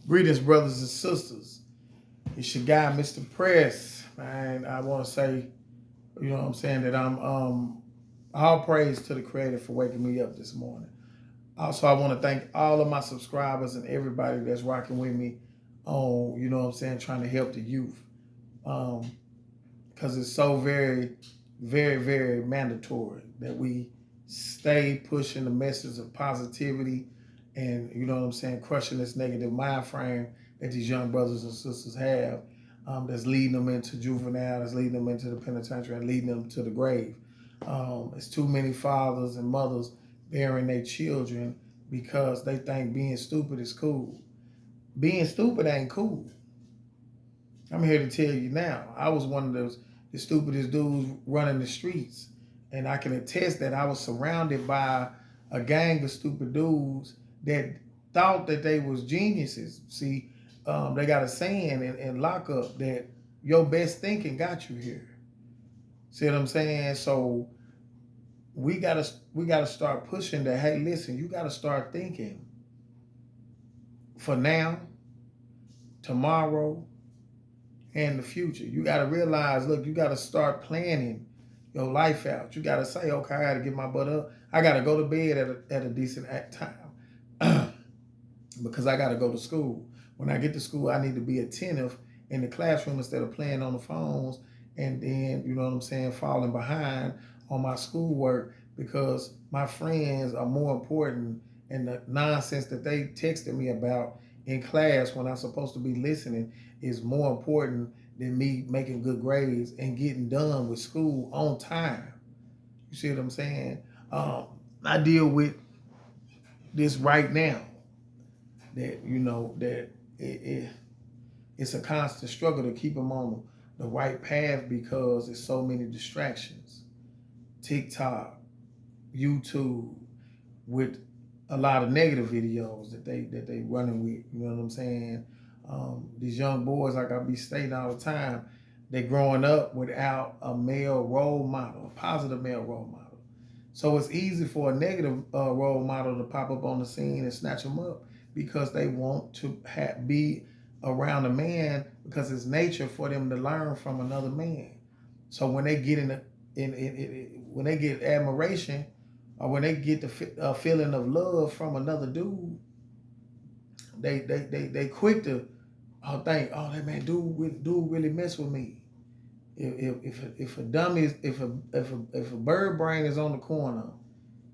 Greetings, brothers and sisters. It's your guy, Mr. Press. Man, I want to say, you know what I'm saying, that I'm all praise to the Creator for waking me up this morning. Also, I want to thank all of my subscribers and everybody that's rocking with me on, you know what I'm saying, trying to help the youth. Because it's so very, very, very mandatory that we stay pushing the message of positivity and, you know what I'm saying, crushing this negative mind frame that these young brothers and sisters have, that's leading them into juvenile, that's leading them into the penitentiary, and leading them to the grave. It's too many fathers and mothers burying their children because they think being stupid is cool. Being stupid ain't cool. I'm here to tell you now. I was one of the stupidest dudes running the streets, and I can attest that I was surrounded by a gang of stupid dudes that thought that they was geniuses. See, they got a saying in lockup that your best thinking got you here. See what I'm saying? So we gotta start pushing that. Hey, listen, you gotta start thinking for now, tomorrow, and the future. You got to realize, look, you got to start planning your life out. You got to say, okay, I got to get my butt up. I got to go to bed at a decent time because I got to go to school. When I get to school, I need to be attentive in the classroom instead of playing on the phones and then, you know what I'm saying, falling behind on my schoolwork because my friends are more important and the nonsense that they texted me about in class when I'm supposed to be listening is more important than me making good grades and getting done with school on time. You see what I'm saying? I deal with this right now. That that it's a constant struggle to keep them on the right path because there's so many distractions. TikTok, YouTube, with a lot of negative videos that they running with. You know what I'm saying? These young boys, like I be stating all the time, they growing up without a male role model, a positive male role model. So it's easy for a negative role model to pop up on the scene and snatch them up because they want to be around a man because it's nature for them to learn from another man. So when they get when they get admiration or when they get the feeling of love from another dude, they quick to think, oh that man dude really mess with me. If a dummy if a bird brain is on the corner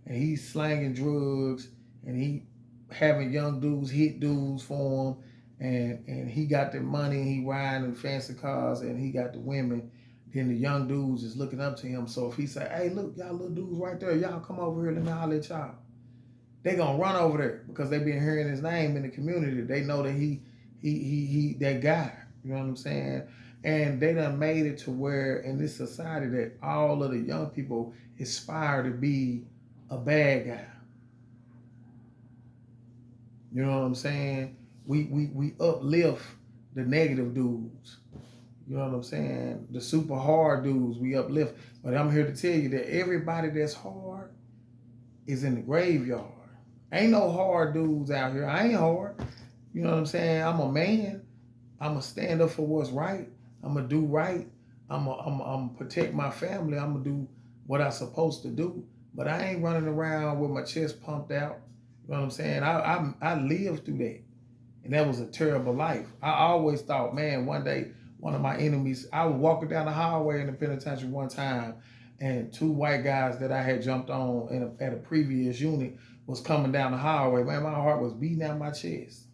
and he's slanging drugs and he having young dudes hit dudes for him and he got the money and he riding in fancy cars and he got the women, then the young dudes is looking up to him. So if he say, hey, look, y'all little dudes right there, y'all come over here, let me holler at y'all. They gonna run over there because they been hearing his name in the community. They know that he that guy. You know what I'm saying? And they done made it to where in this society that all of the young people aspire to be a bad guy. You know what I'm saying? We uplift the negative dudes. You know what I'm saying? The super hard dudes we uplift. But I'm here to tell you that everybody that's hard is in the graveyard. Ain't no hard dudes out here. I ain't hard. You know what I'm saying? I'm a man. I'm going to stand up for what's right. I'm going to do right. I'm going to protect my family. I'm going to do what I'm supposed to do. But I ain't running around with my chest pumped out. You know what I'm saying? I lived through that. And that was a terrible life. I always thought, man, one day, one of my enemies, I was walking down the hallway in the penitentiary one time, and two white guys that I had jumped on at a previous unit was coming down the hallway. Man, my heart was beating out my chest.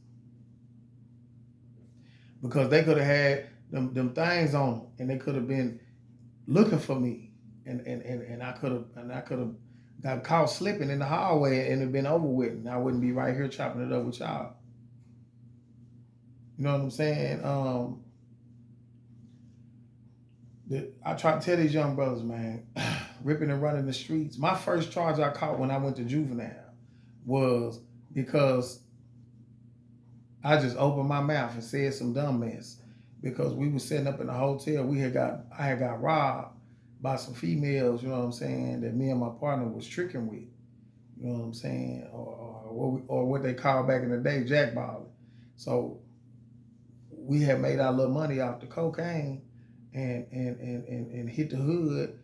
Because they could have had them things on them, and they could have been looking for me. And I could have got caught slipping in the hallway and it been over with, and I wouldn't be right here chopping it up with y'all. You know what I'm saying? I try to tell these young brothers, man, ripping and running the streets. My first charge I caught when I went to juvenile was because I just opened my mouth and said some dumb mess because we were setting up in a hotel. I had got robbed by some females, you know what I'm saying, that me and my partner was tricking with, you know what I'm saying, or what they call back in the day, jackballing. So we had made our little money off the cocaine and hit the hood,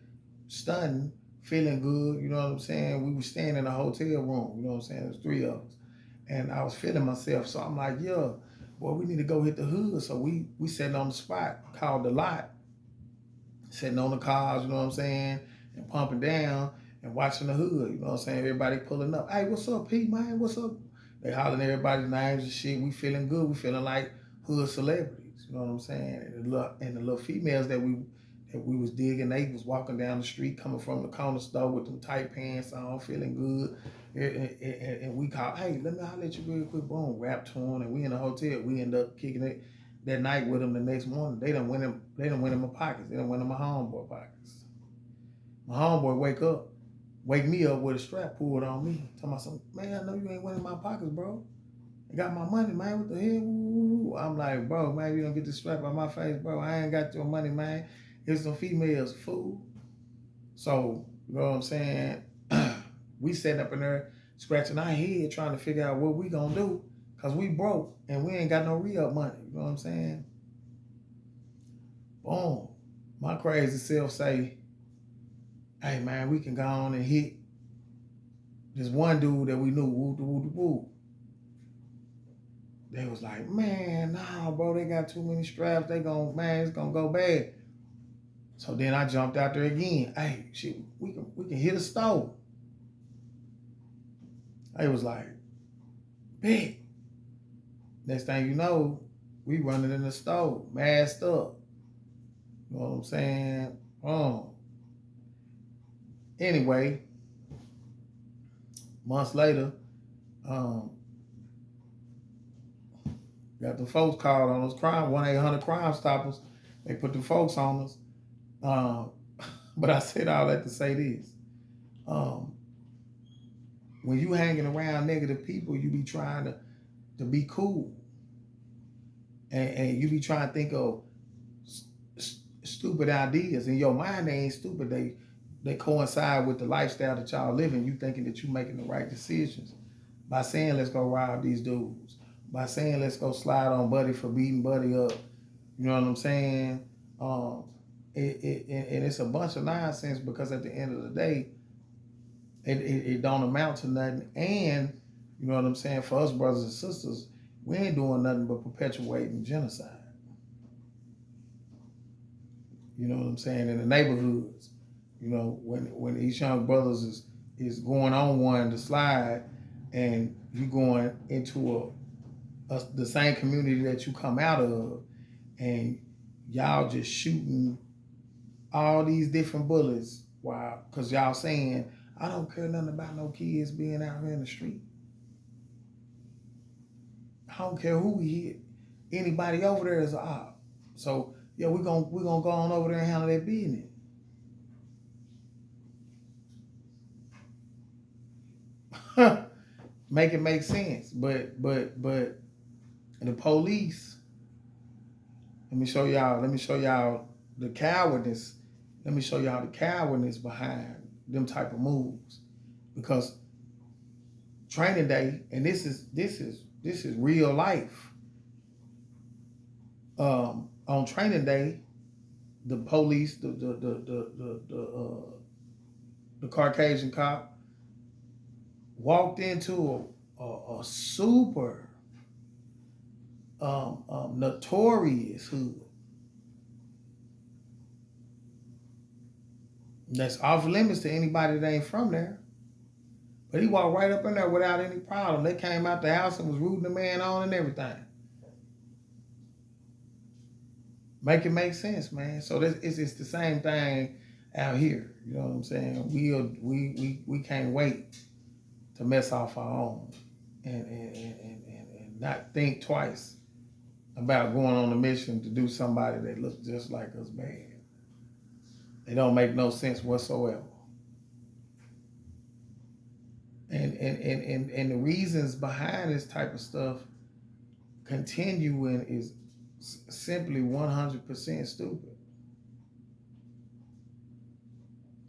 stunting, feeling good, you know what I'm saying? We were staying in a hotel room, you know what I'm saying? There's 3 of us. And I was feeling myself. So I'm like, yeah, boy, we need to go hit the hood. So we sitting on the spot called the lot, sitting on the cars, you know what I'm saying? And pumping down and watching the hood, you know what I'm saying? Everybody pulling up. Hey, what's up, Pete, man? What's up? They hollering everybody's names and shit. We feeling good. We feeling like hood celebrities, you know what I'm saying? And the little females that we was digging, they was walking down the street coming from the corner store with them tight pants on, feeling good. And we called, hey, let me holler at you real quick. Boom, rap to them, and we in the hotel. We end up kicking it that night with them the next morning. They done went in my pockets. They done went in my homeboy pockets. My homeboy wake me up with a strap pulled on me. Talking about something, man, I know you ain't went in my pockets, bro. I got my money, man. What the hell? I'm like, bro, man, you don't get the strap on my face, bro. I ain't got your money, man. It's some females, fool. So, you know what I'm saying? We sitting up in there scratching our head trying to figure out what we gonna do because we broke and we ain't got no re-up money. You know what I'm saying? Boom. My crazy self say, hey, man, we can go on and hit this one dude that we knew, woo. They was like, man, nah, bro, they got too many straps. It's gonna go bad. So then I jumped out there again. Hey, shit, we can hit a stove. I was like, bet. Next thing you know, we running in the stove, masked up. You know what I'm saying? Anyway, months later, got the folks called on us, 1-800 Crime Stoppers. They put the folks on us. But I said all that to say this. When you hanging around negative people, you be trying to be cool. And you be trying to think of stupid ideas. In your mind, they ain't stupid. They coincide with the lifestyle that y'all living. You thinking that you making the right decisions. By saying, let's go rob these dudes. By saying, let's go slide on Buddy for beating Buddy up. You know what I'm saying? And it's a bunch of nonsense because at the end of the day, it don't amount to nothing. And, you know what I'm saying, for us brothers and sisters, we ain't doing nothing but perpetuating genocide. You know what I'm saying? In the neighborhoods, you know, when these young brothers is going on one to slide and you going into the same community that you come out of and y'all just shooting all these different bullets. Wow. Because y'all saying, I don't care nothing about no kids being out here in the street. I don't care who we hit. Anybody over there is an op. So, yeah, we're gonna go on over there and handle that business. Make it make sense. But the police, let me show y'all the cowardice. Let me show y'all the cowardice behind them type of moves. Because training day, and this is real life. On training day, the police, the Caucasian cop walked into a super notorious hood that's off limits to anybody that ain't from there. But he walked right up in there without any problem. They came out the house and was rooting the man on and everything. Make it make sense, man. So it's the same thing out here. You know what I'm saying? We can't wait to mess off our own and not think twice about going on a mission to do somebody that looks just like us bad. They don't make no sense whatsoever. And the reasons behind this type of stuff continuing is simply 100% stupid.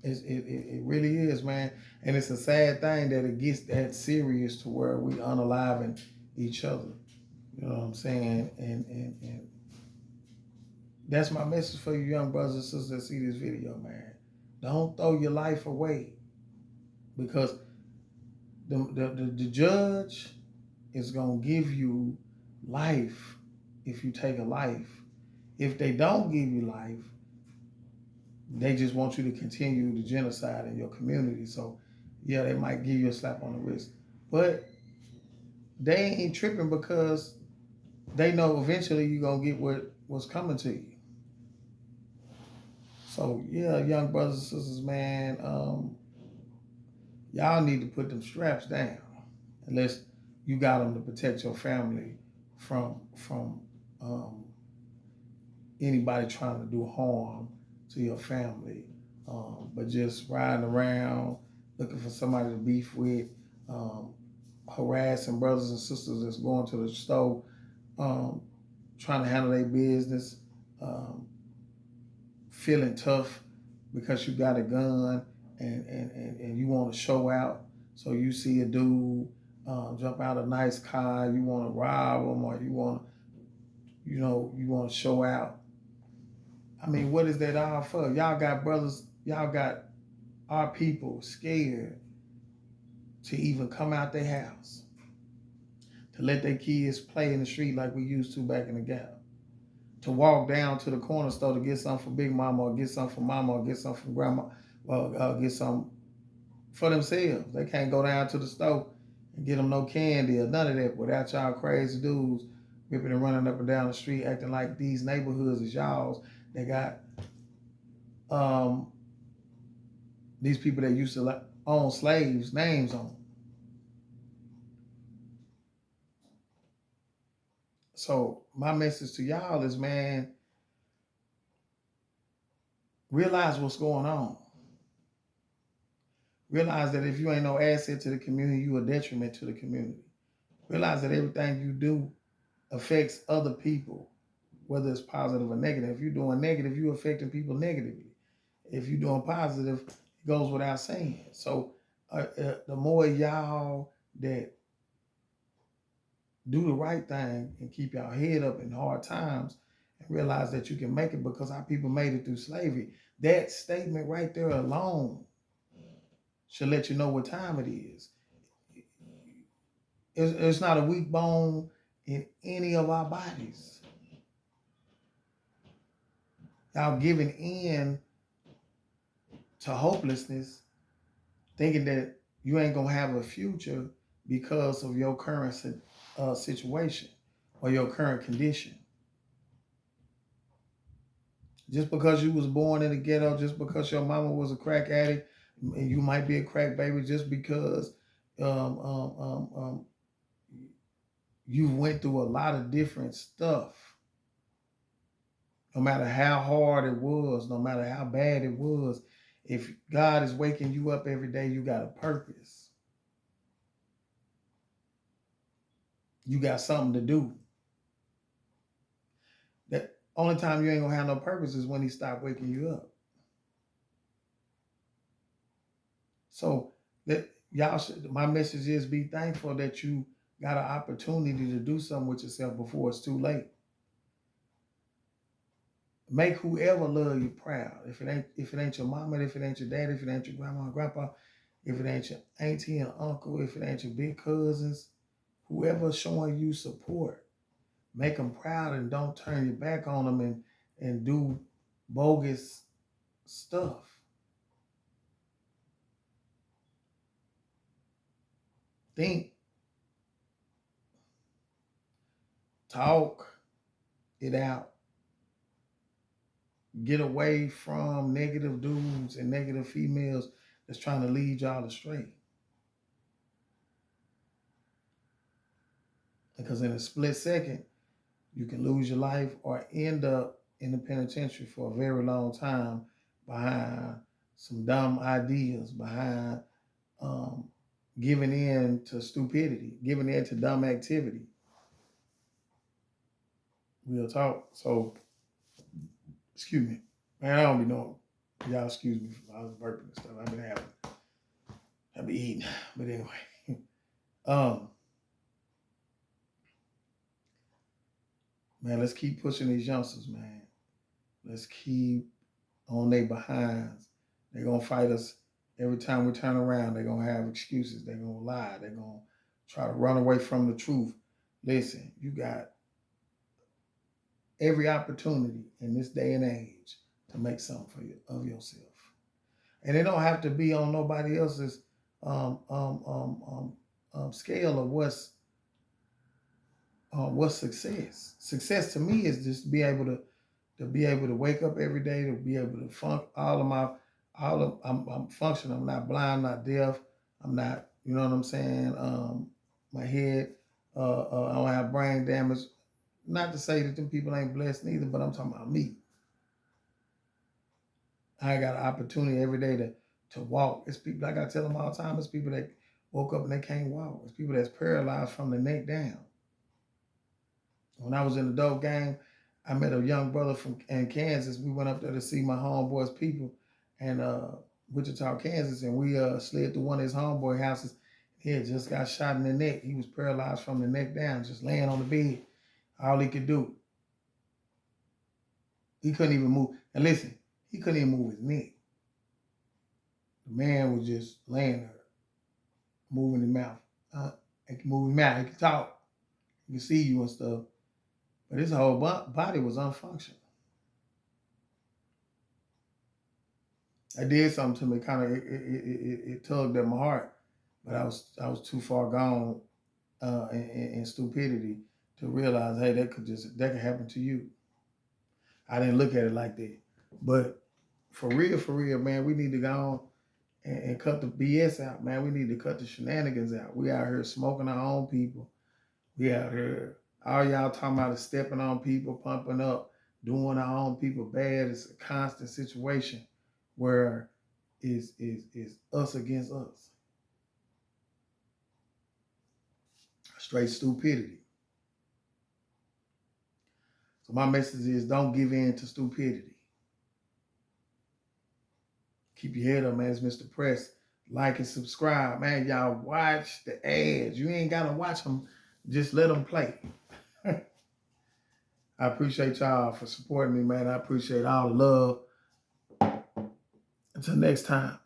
It really is, man. And it's a sad thing that it gets that serious to where we unaliving each other. You know what I'm saying? And that's my message for you young brothers and sisters that see this video, man. Don't throw your life away because the judge is going to give you life if you take a life. If they don't give you life, they just want you to continue the genocide in your community. So, yeah, they might give you a slap on the wrist. But they ain't tripping because they know eventually you're going to get what's coming to you. So, yeah, young brothers and sisters, man, y'all need to put them straps down unless you got them to protect your family from anybody trying to do harm to your family. But just riding around looking for somebody to beef with, harassing brothers and sisters that's going to the store, trying to handle their business, feeling tough because you got a gun and you want to show out. So you see a dude jump out a nice car, you want to rob him, or you want to show out. I mean, what is that all for? Y'all got brothers, y'all got our people scared to even come out their house, to let their kids play in the street like we used to back in the gap, to walk down to the corner store to get something for Big Mama or get something for Mama or get something for Grandma or get something for themselves. They can't go down to the store and get them no candy or none of that without y'all crazy dudes ripping and running up and down the street acting like these neighborhoods is y'all's. They got these people that used to own slaves names on them. So my message to y'all is, man, realize what's going on. Realize that if you ain't no asset to the community, you a detriment to the community. Realize that everything you do affects other people, whether it's positive or negative. If you're doing negative, you're affecting people negatively. If you're doing positive, it goes without saying. So the more y'all that do the right thing and keep y'all head up in hard times and realize that you can make it because our people made it through slavery. That statement right there alone should let you know what time it is. It's not a weak bone in any of our bodies. Y'all giving in to hopelessness, thinking that you ain't gonna have a future because of your current situation or your current condition. Just because you was born in the ghetto, just because your mama was a crack addict, and you might be a crack baby, just because you went through a lot of different stuff. No matter how hard it was, no matter how bad it was, if God is waking you up every day, you got a purpose. You got something to do. That only time you ain't gonna have no purpose is when He stopped waking you up. So that y'all should. My message is: be thankful that you got an opportunity to do something with yourself before it's too late. Make whoever love you proud. If it ain't your mama, if it ain't your dad, if it ain't your grandma and grandpa, if it ain't your auntie and uncle, if it ain't your big cousins, whoever's showing you support, make them proud and don't turn your back on them and do bogus stuff. Think, talk it out. Get away from negative dudes and negative females that's trying to lead y'all astray. Because in a split second, you can lose your life or end up in the penitentiary for a very long time behind some dumb ideas, behind giving in to stupidity, giving in to dumb activity. Real talk. So, excuse me. Man, I don't be knowing. Y'all excuse me. I was burping and stuff. I've been eating. But anyway. Man, let's keep pushing these youngsters, man. Let's keep on their behinds. They're going to fight us every time we turn around. They're going to have excuses. They're going to lie. They're going to try to run away from the truth. Listen, you got every opportunity in this day and age to make something for you, of yourself. And it don't have to be on nobody else's scale of what's success. Success to me is just be able to be able to wake up every day, to be able to I'm functioning. I'm not blind, not deaf. I'm not, you know what I'm saying? My head, I don't have brain damage. Not to say that them people ain't blessed neither, but I'm talking about me. I got an opportunity every day to walk. It's people, like I tell them all the time, it's people that woke up and they can't walk. It's people that's paralyzed from the neck down. When I was in the dope game, I met a young brother in Kansas. We went up there to see my homeboy's people in Wichita, Kansas, and we slid through one of his homeboy houses. He had just got shot in the neck. He was paralyzed from the neck down, just laying on the bed. All he could do. He couldn't even move. And listen, he couldn't even move his neck. The man was just laying there, moving his mouth. He can move his mouth. He can talk. He can see you and stuff. But his whole body was unfunctional. It did something to me. Kind of it tugged at my heart. But I was too far gone in stupidity to realize, hey, that could happen to you. I didn't look at it like that. But for real, man, we need to go on and cut the BS out, man. We need to cut the shenanigans out. We out here smoking our own people. We out here, all y'all talking about is stepping on people, pumping up, doing our own people bad. It's a constant situation where is us against us. Straight stupidity. So my message is, don't give in to stupidity. Keep your head up, man. It's Mr. Press. Like and subscribe, man. Y'all watch the ads. You ain't got to watch them. Just let them play. I appreciate y'all for supporting me, man. I appreciate all the love. Until next time.